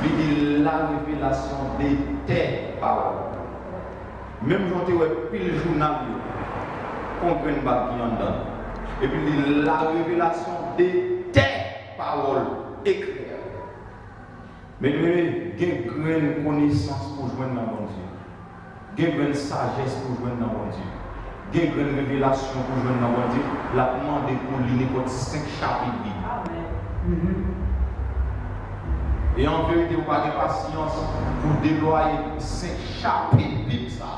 il dit la révélation de tes paroles. Même quand tu es pile journal, comprenne pas qui en donne. Et puis il dit la révélation de tes paroles écrites. Mais il y a une grande connaissance pour joindre dans mon Dieu. Il y a une grande sagesse pour joindre dans mon Dieu. Il y a une grande révélation pour joindre dans mon Dieu. La demande pour lire les 5 chapitres. Et en vérité, vous n'avez pas de patience pour déployer 5 chapitres de ça.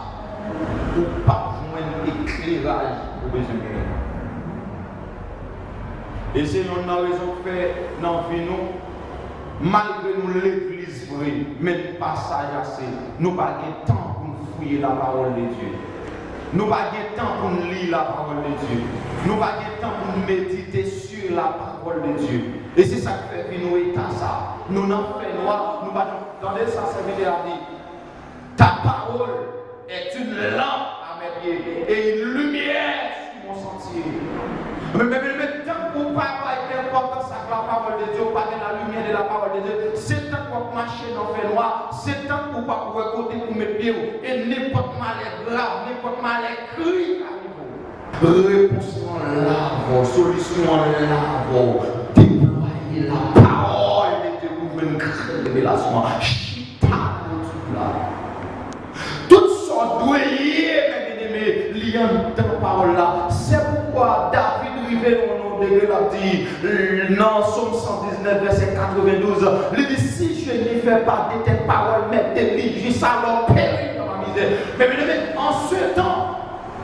Pour ne pas joindre l'éclairage au besoin de. Et c'est une raison de faire dans le nous. Malgré nous l'église vraie, mais le passage assez, nous n'avons pas de temps pour nous fouiller la parole de Dieu. Nous n'avons pas de temps pour nous lire la parole de Dieu. Nous n'avons pas de temps pour nous méditer sur la parole de Dieu. Et c'est ça qui fait que nous état ça. Nous n'en faisons pas, nous attendez ça, ça veut dire ta parole est une lampe à mes pieds et une lumière sur mon sentier. Mais tant qu'on ne pas d'importance avec la parole de Dieu, pas de la lumière de la parole de Dieu, c'est tant qu'on marcher dans le fait noir, c'est tant qu'on ne pas pouvoir côté pour mes pieds, et n'importe mal est grave, n'importe mal est cri. Réponse en lave, solution en lave, déployer la parole de Dieu pour une révélation. Chita, toutes sortes d'oeillers, mes bien-aimés, liant dans la parole là. C'est pourquoi David au nom de Dieu l'a dit dans Somme 119 verset 92, il dit si je n'y fais pas de tes paroles mais tes livres, ça leur périt dans ma misère. Mais en ce temps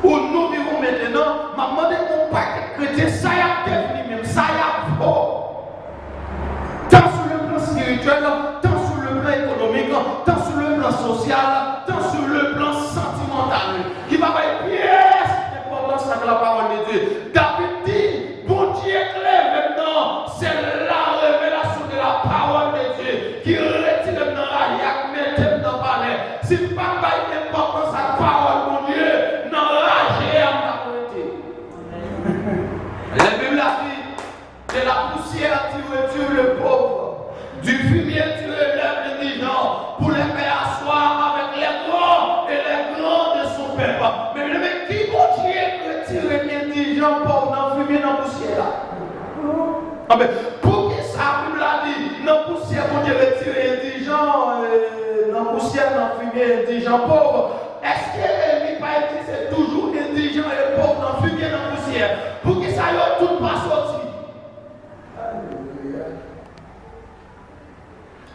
où nous vivons maintenant, m'a demandé mon paquet chrétien, ça y a défini même, ça y a faux. Tant sur le plan spirituel, tant sur le plan économique, tant sur le plan social, tant sur le plan sentimental, qui va avoir pièce d'importance avec la parole de Dieu. David dit, bon Dieu est clair maintenant, c'est la révélation de la parole de Dieu qui retire dans la yak, mettez dans le palais. Si pas d'importance à la parole, mon Dieu, dans la et en ta volonté. La Bible a dit, de la poussière tu tues le pauvre, du fumier tu élèves les indigents, pour les faire asseoir avec les grands et les grands de son peuple. Mais qui continue à retirer les indigents pauvres dans le fumier, dans la poussière? Ah mais pour qui ça, la Bible a dit, dans la poussière, pour Dieu retirer les indigents, dans la poussière, dans le fumier, indigents pauvres? Est-ce qu'il n'est pas dit c'est toujours indigents et pauvres dans le fumier, dans la poussière? Pour qui ça y est, tout pas sorti?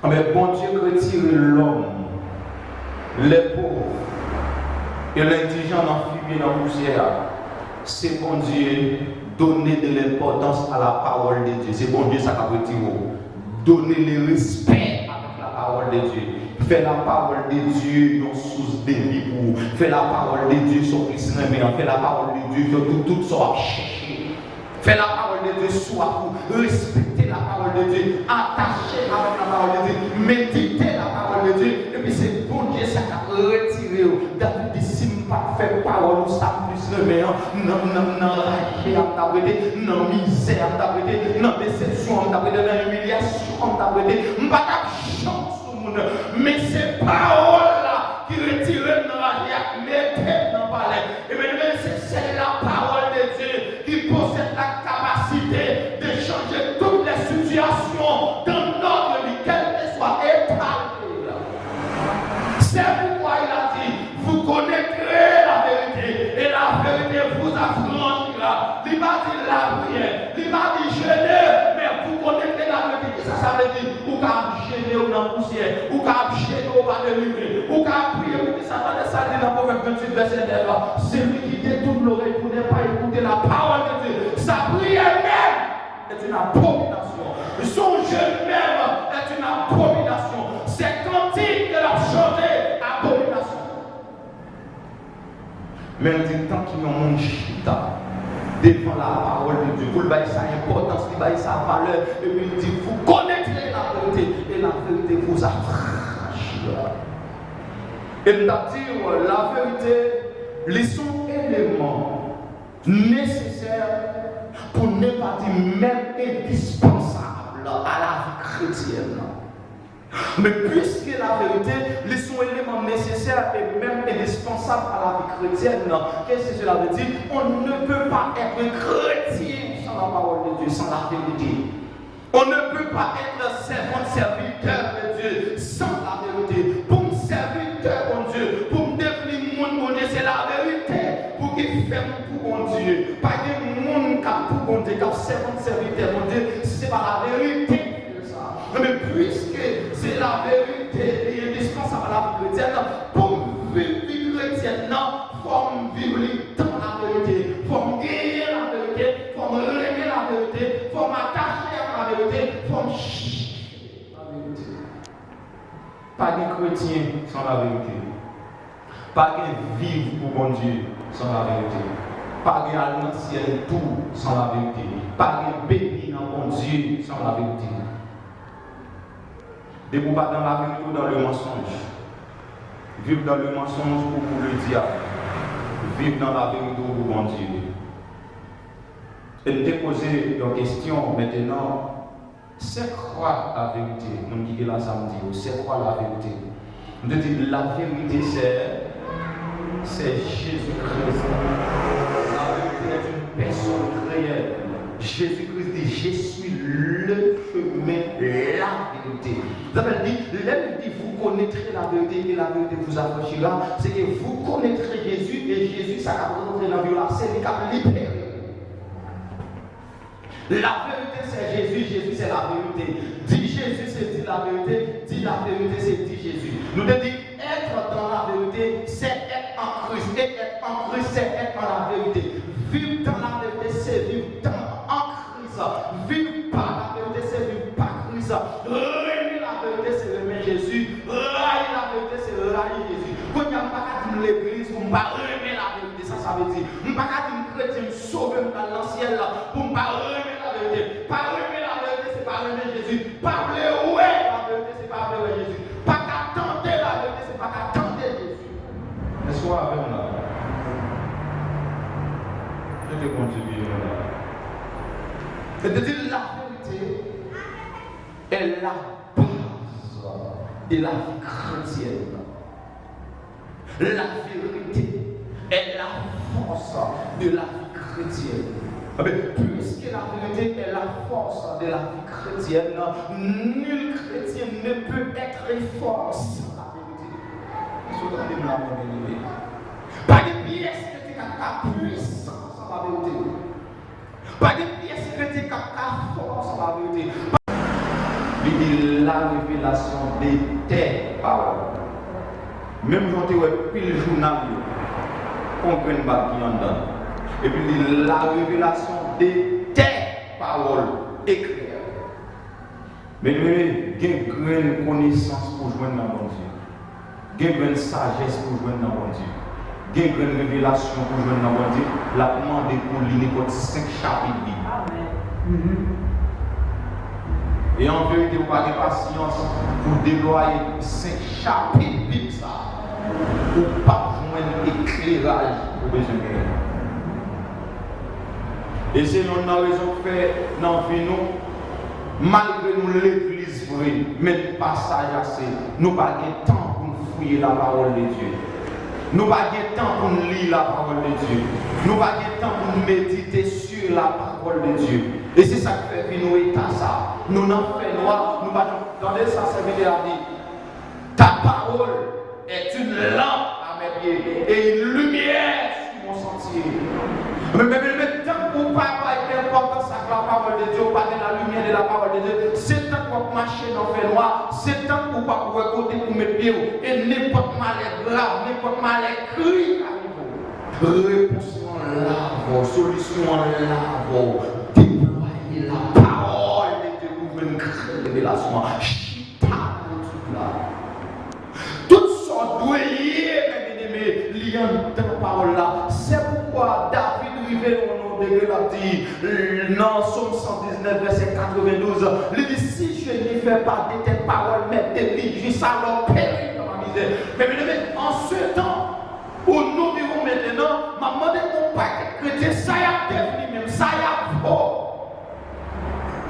Ah mais bon Dieu retire l'homme, les pauvres et l'indigent dans le fumier, dans la poussière. C'est bon Dieu donner de l'importance à la parole de Dieu. C'est bon Dieu ça qui retire. Donner le respect avec la parole de Dieu. Faire la parole de Dieu une source de vie pour vous. Faire la parole de Dieu sur Christ, faire la parole de Dieu sur tout ça à chercher. Faire la parole de Dieu soit pour respecter la parole de Dieu, attacher avec la parole de Dieu, méditer la parole de Dieu. Et puis c'est bon Dieu ça qui a retiré. David dit si je ne pas faire parole, ça plus le meilleur. Non, rage, non, misère, non, déception, non, humiliation, non, pas de chance au monde. Mais ces paroles-là qui retirent dans la vie, mettez dans le palais. Et bien, c'est la parole de Dieu qui possède la capacité de changer toutes les situations dans notre vie, quelle que soit étalée. C'est pourquoi il a dit, vous connaîtrez la vérité et la vérité vous affranchira. Il m'a dit la prière, il m'a dit jeûner, mais vous connaîtrez la vérité. Ça veut dire, ou qu'à jeûner ou dans la poussière, ou qu'à jeûner ou pas de livrer, ou qu'à prier, ou que ça va descendre dans le Proverbe 28 verset 9. C'est lui qui détourne l'oreille pour ne pas écouter la parole de Dieu. Sa prière même est une abomination. Son jeûne même est une abomination. C'est cantique de la chanter, abomination. Mais il dit tant qu'il y a un monde chita devant la parole de Dieu, vous le baillez sa importance, vous baillez sa valeur, et puis il dit vous connaîtrez la vérité, et la vérité vous affranchira. Et il a dit la vérité, les sont éléments nécessaires pour ne pas dire même indispensable à la vie chrétienne. Mais puisque la vérité, ils sont éléments nécessaires et même indispensables à la vie chrétienne, qu'est-ce que cela veut dire? On ne peut pas être chrétien sans la parole de Dieu, sans la vérité. On ne peut pas être serviteur de Dieu sans la vérité. Pour me serviteur, mon Dieu, pour me devenir mon Dieu, c'est la vérité. Pour qu'il ferme pour mon Dieu. Pas de monde qui a pour mon Dieu, qui a serviteur, mon Dieu, si ce n'est pas la vérité. Mais puisque c'est la vérité et indispensable à la vie chrétienne, pour vivre la vie chrétienne, il faut vivre dans la vérité, il faut gagner la vérité, il faut aimer la vérité, il faut m'attacher à la vérité, il faut chercher la vérité. Pas de chrétien sans la vérité. Pas de vivre pour bon Dieu sans la vérité. Pas de aller dans le ciel tout sans la vérité. Pas de bénir dans bon Dieu sans la vérité. De vous pas dans la vérité ou dans le mensonge. Vivre dans le mensonge ou pour le diable. Vivre dans la vérité ou pour mon Dieu. Et nous te poser une question maintenant. C'est quoi la vérité? Nous disons là samedi. C'est quoi la vérité? Nous te disons la vérité c'est Jésus-Christ. La vérité est une personne réelle. Jésus-Christ dit, je suis le chemin, la vérité. Vous avez dit, l'homme dit, vous connaîtrez la vérité et la vérité vous affranchira. C'est que vous connaîtrez Jésus et Jésus, ça va rentrer dans la violence, c'est lui qui a libéré. La vérité c'est Jésus, Jésus c'est la vérité. Dit Jésus c'est dit la vérité, dit la vérité c'est dit Jésus. Nous te dit, être dans la vérité, c'est être en Christ. Et être en Christ, c'est être dans la vérité. Vivre dans la vérité, c'est vivre dans vivre par la vérité, c'est vivre par Christ. Aimer la vérité, c'est aimer Jésus. Railler la vérité, c'est railler Jésus. Quand il n'y a pas qu'à dire l'église, on ne va pas aimer la vérité, ça veut dire. On ne va pas qu'à dire chrétien sauvé dans l'ancien là, pour ne pas aimer la vérité. Pas aimer la vérité, c'est pas aimer Jésus. Pas vouloir la vérité, c'est pas vouloir Jésus. Pas qu'à tenter la vérité, c'est pas qu'à tenter Jésus. Est-ce qu'on a avec moi? Je te contribue là. C'est-à-dire la vérité est la base de la vie chrétienne. La vérité est la force de la vie chrétienne. Puisque la vérité est la force de la vie chrétienne, nul chrétien ne peut être fort sans la vérité. Pas de pièce qui est ta puissance sans la vérité. Pas de pièces chrétiennes qui ont force à la vérité. Il dit la révélation de tes paroles. Même quand tu es pile journal, on comprend pas qui en dedans. Et puis il dit la révélation de tes paroles écrites. Mais il y a une grande connaissance pour joindre dans mon Dieu. Il y a une grande sagesse pour joindre dans mon Dieu. Il y a une révélation pour jouer dans mon Dieu. La demande pour lire les 5 chapitres. Et en vérité, vous n'avez pas de patience pour déployer 5 chapitres ça. Pour ne pas joindre l'éclairage pour besoin de. Et c'est une raison que fait dans la vie, malgré nous l'église vraie, mais le passage assez, nous n'avons pas de temps pour fouiller la parole de Dieu. Nous n'avons pas de temps pour lire la parole de Dieu. Nous n'avons pas de temps pour méditer sur la parole de Dieu. Et c'est ça qui fait que nous état ça. Nous n'en faisons noir. Nous dans les sens vidéo a dit ta parole est une lampe à mes pieds et une lumière sur mon sentier. Mais tant pour pas être important ça que la parole de Dieu, pas de la lumière de la parole de Dieu, c'est tant pour marcher dans le fait noir, c'est tant pour pas pouvoir côté pour mes pieds et n'importe mal est grave, n'importe mal est cri. Réponse en lave, solution en lave, déployer la parole de Dieu pour une révélation. Toutes sortes d'oeillers, mes bien-aimés, liant dans la parole là. C'est pourquoi David rivé au nom de Dieu l'a dit dans Somme 119, verset 92. Il dit si je n'y fais pas de tes paroles, mais tes vies, ça leur périt dans ma misère. Mais bien-aimés, en ce temps où nous vivons maintenant, ma demandé mon père chrétien, ça y a devenu même, ça y a fort.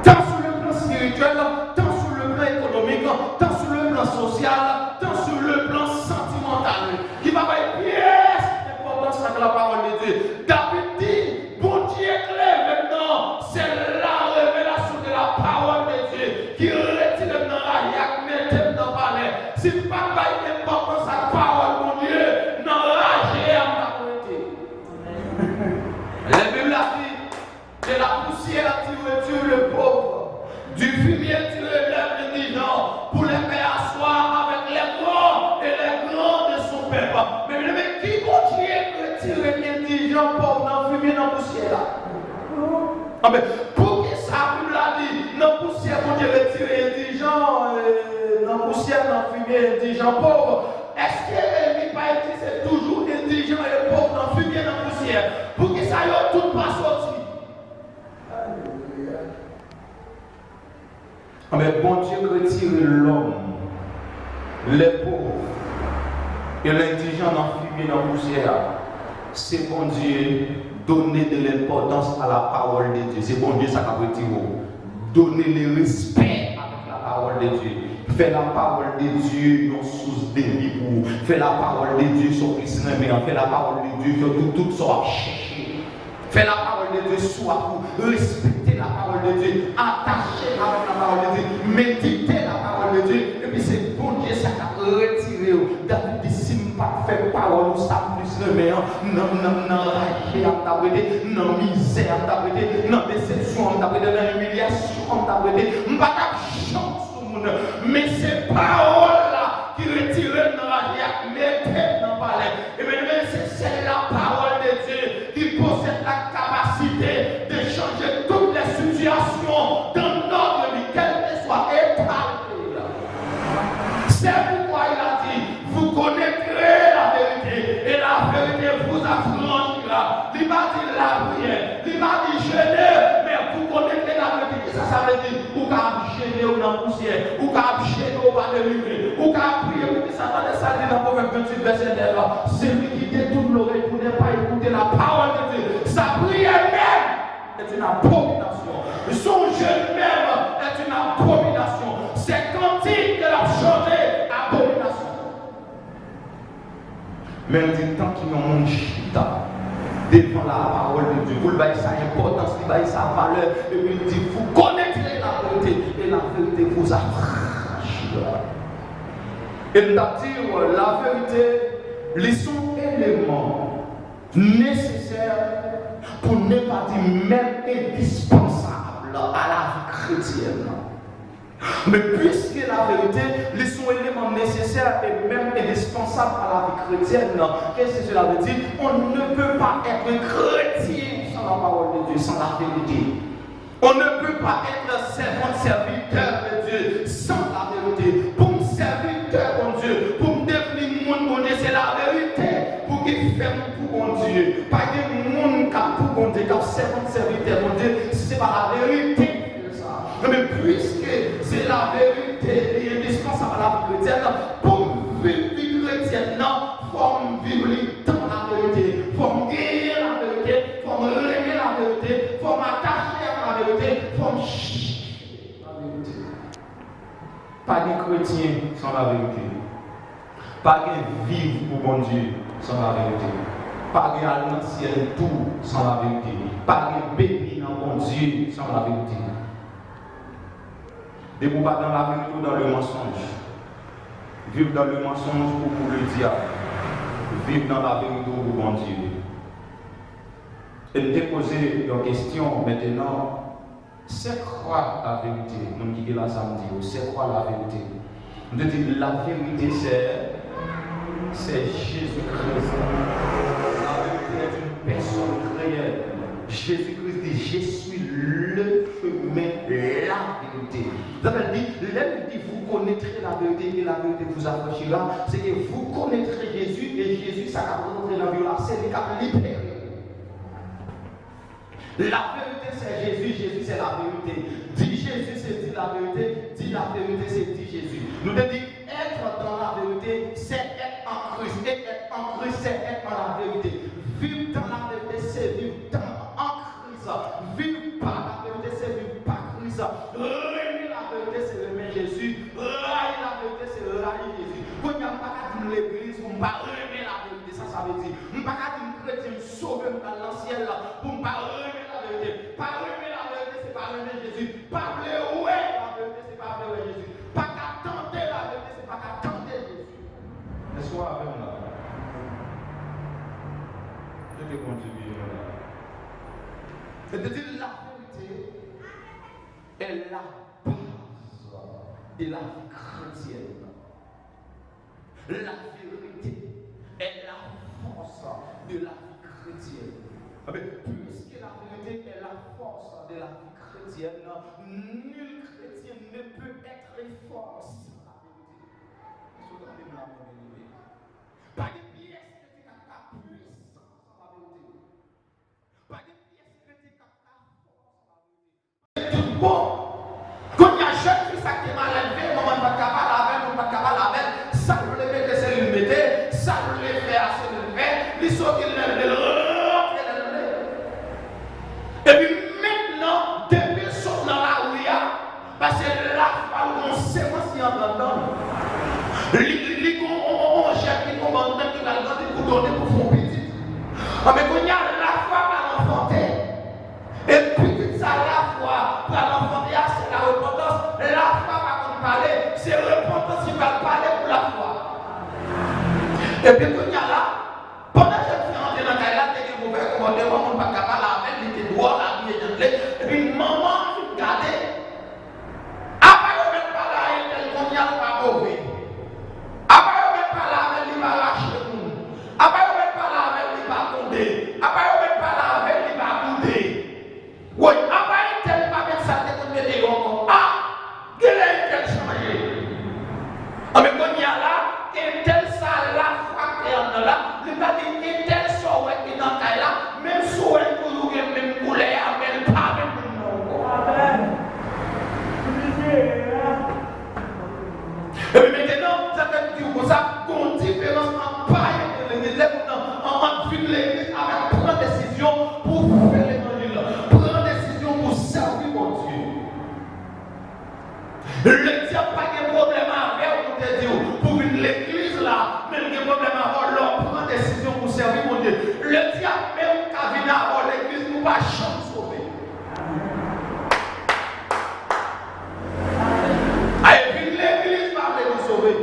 Tant sur le plan spirituel, tant sur le plan économique, tant sur le plan social, tant sur le plan sentimental, qui va avoir pièce d'importance avec la parole de Dieu. David dit, bon Dieu clair maintenant, c'est la révélation de la parole de Dieu qui retire dans la yak, mettez dans le palais. Si pas d'importance à la parole, mon Dieu, dans la géante la Bible a dit, de la poussière tu retires le pauvre, du fumier tu relèves l'indigent, pour les faire asseoir avec les grands et les grands de son peuple. Mais qui continue de retirer l'indigent pauvre dans le fumier, dans la poussière là? Ah, mais pour qui ça, la Bible a dit, dans la poussière, pour Dieu retirer l'indigent, dans la poussière, dans le fumier, l'indigent pauvre? Est-ce que n'est pas dit c'est toujours indigent et pauvre dans le fumier, dans la poussière? Pour que ça y ait tout pas sorti. Ah, mais bon Dieu retire l'homme, les pauvres et l'indigent dans le fumier, dans la poussière. C'est bon Dieu donner de l'importance à la parole de Dieu. C'est bon Dieu ça qui retire. Donner le respect avec la parole de Dieu. Fais la parole de Dieu une source de vie pour vous. Fais la parole de Dieu sur Christ, mais fais la parole de Dieu sur tout ce qu'on chercher. Fais la parole de Dieu soit pour respecter la parole de Dieu, attacher avec la parole de Dieu, méditer la parole de Dieu. Et puis c'est bon Dieu ça qui a retiré. David dit si je ne pas faire parole, ça plus le meilleur. Non, rage à t'abriter, non, misère à t'abriter, non, déception à t'abriter, non, humiliation à t'abriter. Je ne vais pas chance. Mais ces paroles-là qui retirent dans la vie, mettez dans le palais. Et bien, c'est la parole de Dieu qui possède la capacité de changer toutes les situations dans notre vie, quelle que soit état. C'est pourquoi il a dit, vous connaîtrez la vérité et la vérité vous affranchira. Il m'a dit la prière, il m'a dit jeûner, mais vous connaîtrez la vérité. Ça veut dire, ou qu'à gêner ou dans la poussière, ou qu'à gêner ou pas délivrer, ou qu'à prier pour que Satan ne s'allie dans le proverbe 28 verset 9. C'est lui qui détourne l'oreille pour ne pas écouter la parole de Dieu. Sa prière même est une abomination. Son jeûne même est une abomination. C'est cantique de la chanter, abomination. Mais on dit tant qu'il y a un chita devant la parole de Dieu, vous le voyez sa importance, vous voyez sa valeur, et puis il dit vous connaîtrez la vérité, et la vérité vous affranchira. Et nous dire la vérité, les sont éléments nécessaires pour ne pas dire même indispensables à la vie chrétienne. Mais puisque la vérité, les sont éléments nécessaires et même indispensables à la vie chrétienne, qu'est-ce que cela veut dire? On ne peut pas être chrétien sans la parole de Dieu, sans la vérité. On ne peut pas être serviteur de Dieu sans la vérité. Pour me serviteur, mon Dieu, pour me devenir mon Dieu, c'est la vérité. Pour qu'il fasse pour mon Dieu. Pas que mon cap pour mon Dieu, car serviteur, mon Dieu, c'est pas la vérité. Mais puisque c'est la vérité et indispensable à la vie chrétienne, pour vivre vie chrétienne, il faut vivre dans la vérité, il faut guérir la vérité, il faut aimer la vérité, il faut m'attacher à la vérité, il faut chercher la vérité. Pas de chrétien sans la vérité, pas de vivre pour bon Dieu sans la vérité, pas de aller dans le ciel tout sans la vérité, pas de bénir dans bon Dieu sans la vérité. Ne vous pas dans la vérité ou dans le mensonge. Vivre dans le mensonge ou pour le diable. Vivre dans la vérité ou pour bon Dieu. Et nous déposer une question maintenant. C'est quoi la vérité? Nous qui est là samedi, c'est quoi la vérité? Nous disons la vérité c'est Jésus-Christ. La vérité est une personne réelle. Jésus-Christ dit, je suis le chemin, la vérité. Vous avez dit, l'homme dit, vous connaîtrez la vérité et la vérité vous affranchira. C'est que vous connaîtrez Jésus et Jésus, ça va rentrer dans la violence, c'est le cap libéré. La vérité, c'est Jésus, Jésus, c'est la vérité. Dit Jésus, c'est dit la vérité, dit la vérité, c'est dit Jésus. Nous devons dire, être dans la vérité, c'est être en Christ. Et être en Christ, c'est être dans la vérité. Vivre dans la vérité, c'est vivre en Christ. Vivre par la vérité, c'est vivre par Christ. Aimer la vérité, c'est aimer Jésus. Railler la vérité, c'est l'église pour ne pas remettre la vérité. Ça veut dire, je ne pas dire chrétien sauvé dans l'ancien pour ne pas remettre la vérité. Pas remettre la vérité, c'est pas remettre Jésus. Pas vouloir la vérité, c'est pas vouloir Jésus. Pas qu'à tenter la vérité, c'est pas qu'à tenter Jésus. Est-ce qu'on a avec là? Je vais continuer là. C'est-à-dire la vérité est la base de la vie chrétienne. La vérité est la force de la vie chrétienne. Puisque la vérité est la force de la vie chrétienne, nul chrétien ne peut être fort sans la vérité. Pas de pièce chrétienne qui a puissance sans la vérité. Pas de pièce chrétienne qui a force sans la vérité. Tout bon. Quand il y a jeune fille qui est mal élevé, maman ne va pas laver, maman ne va pas laver, ça vous le mettez, c'est le mettez, ça vous le fait assez le fait, les sauts qui le et puis maintenant, depuis le saut dans la rue, parce que la foi, on sait quoi s'y entend. Les gens qui vont donner pour donner pour faire petit. Mais quand il y a la foi par l'enfanter, et puis ça, la foi par l'enfanter, c'est la repentance. La foi par parler, c'est repentance qui va parler pour la foi. Et puis quand il y a là, pendant que je suis rentré dans la caille, il y a des mauvais comportements, on ne va pas capable avec, il était droit là, et puis maman, regardez, après on ne met pas là, elle qu'on y a pas mauvais. Après on ne met pas là, elle va lâcher nous. Après on ne met pas là, elle va tomber. Après on ne met pas là, elle va bouder. Oui, après elle ne va mettre ça, elle va mettre encore. Ah, quelle est changé? Ah, mais quand il y a là, et tel ça, la fraterne là, il va dire, et tel ça, qui est dans la là, même si on est pour même couleur, même pas, même non. Et puis maintenant, ça fait dire comme ça, qu'on différence en paille de l'église, en vue de l'église, avec prendre décision pour faire l'évangile, prendre décision pour servir mon Dieu. Le diable n'a pas de problème avec vous, pour venir l'église là, mais il y a des problèmes avec leur prendre décision pour servir mon Dieu. Le diable même qui vient avoir l'église, nous ne pas jamais sauver. Et puis l'église va nous sauver.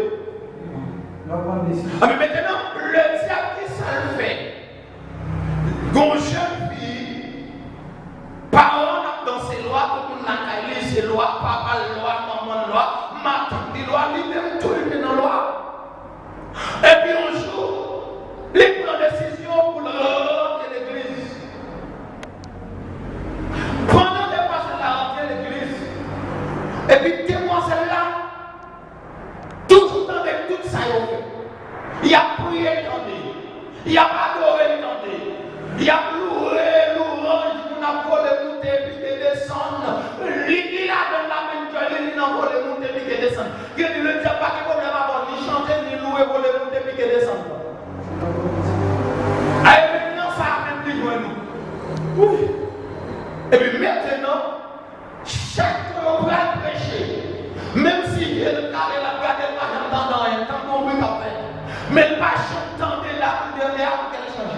Mais maintenant, le diable qui ça le fait. Une jeune fille, parole dans ses lois, comme on a caillé ses lois, papa loi, maman loi, ma tante loi, lui-même tout le monde dans loi. Et puis un jour, il prend décision pour le rentrer l'église. Pendant des mois, il a rentré l'église. Et puis demoiselle-là, toujours dans tout ça, il a prié, il a adoré, il a loué, louange, il a volé, monter, puis descendre. Il a donné la même chose, il a volé, monter, puis descendre. Il dit, le diable, pas de problème avant, il chantait, il louait, volé, monter, puis descendre. Et maintenant, ça a même dit, nous. Et puis maintenant, chaque fois qu'on va prêcher, même si il a gardé l'argent dans un temps qu'on veut faire, mais le pas chanter là, derrière, qu'elle change.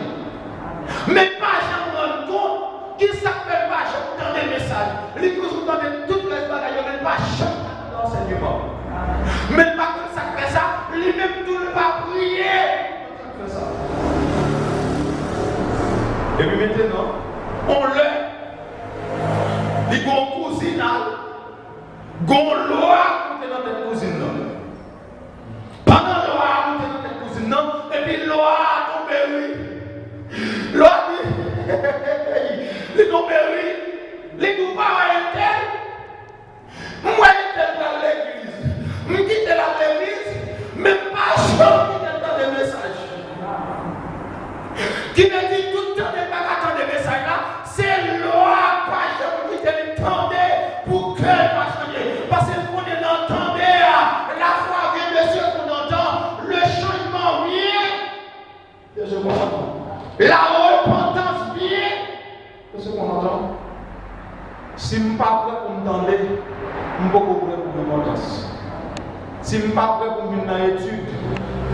Mais pas jamais rendre compte qu'il s'appelle pas chanter des messages. Il faut entendre toutes les bagages, mais pas chanter l'enseignement. Mais pas comme ça fait ça, lui-même tout ne va prier. Et puis maintenant, on l'a. Il y a une cousine, il y a une loi qui est dans cette cousine. Pendant la loi qui est dans cette cousine, et puis la loi a tombé, oui. Loi dit, il est tombé, oui. Les deux parents étaient, moi j'étais dans l'église. Je quitte l'église, même pas je qui dans des messages. Qui me dit tout le temps de pas attendre des messages là, c'est loi, pas je qui te tendait pour que pas changer. Parce que qu'on est entendé, la foi vient de ce qu'on entend, le changement vient de ce qu'on entend. La repentance vient de ce qu'on entend. Si je ne suis pas prêt pour me tendre, je ne suis pas prêt pour me repentance. Si je ne suis pas prêt pour venir dans l'étude,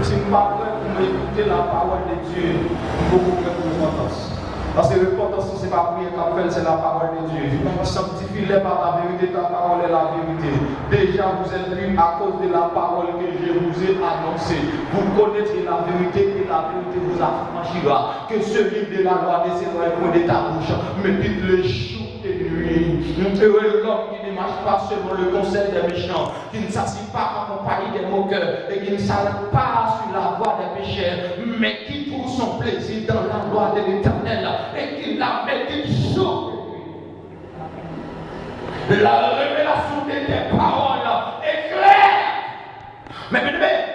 Si nous ne sommes pas prêts pour écouter la parole de Dieu, nous sommes beaucoup prêts pour l'importance. Parce que l'importance, ce n'est pas prier qu'à faire, c'est la parole de Dieu. Sanctifie-les par la vérité, ta parole est la vérité. Déjà, vous êtes venus à cause de la parole que je vous ai annoncée. Vous connaîtrez la vérité et la vérité vous affranchira. Que ce livre de la loi ne s'éloigne point de ta bouche, mais dites le jour et nuit. Heureux l'homme qui ne marche pas selon le conseil des méchants, qui ne s'assied pas en compagnie des moqueurs et qui ne s'arrête pas sur la voie des pécheurs, mais qui trouve son plaisir dans la loi de l'Éternel et qui la médite jour et nuit. La révélation de tes paroles est claire. Mais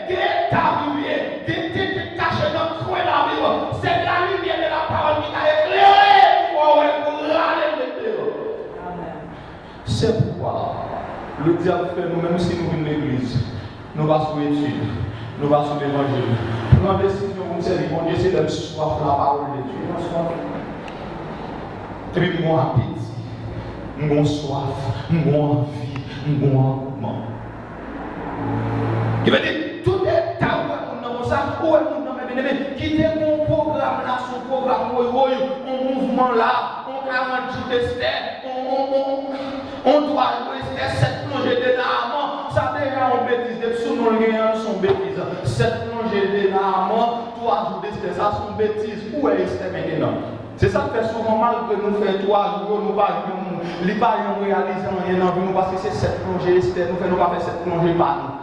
Dieu t'a rué, Dieu t'a caché dans le coin de la vie. C'est la lumière de la parole qui t'a éclairé pour râler de Dieu. C'est pourquoi le diable fait nous-mêmes si nous venons de l'église. Nous allons sur l'étude, nous allons sur l'évangile. Prendre décision pour servir mon Dieu, c'est de soif la parole de Dieu. Et puis, nous avons appétit, nous avons soif, nous avons envie, nous avons engouement. Il veut dire, tout est à où est ça, où est mon bien-aimé, quittez mon programme là, son programme, mon mouvement là, on 40 jours d'Esther, on doit jouer cette plongée d'énormément, ça déjà en bêtise, des sous nos liens sont bêtises. Cette plongée d'énormément, 3 jours d'Esther, ça sont bêtises. Où est Esther maintenant? C'est ça qui fait souvent mal que nous faisons 3 jours, nous ne pas réaliser rien dans nous parce que c'est cette plongée Esther, nous ne faisons pas faire cette plongée par nous.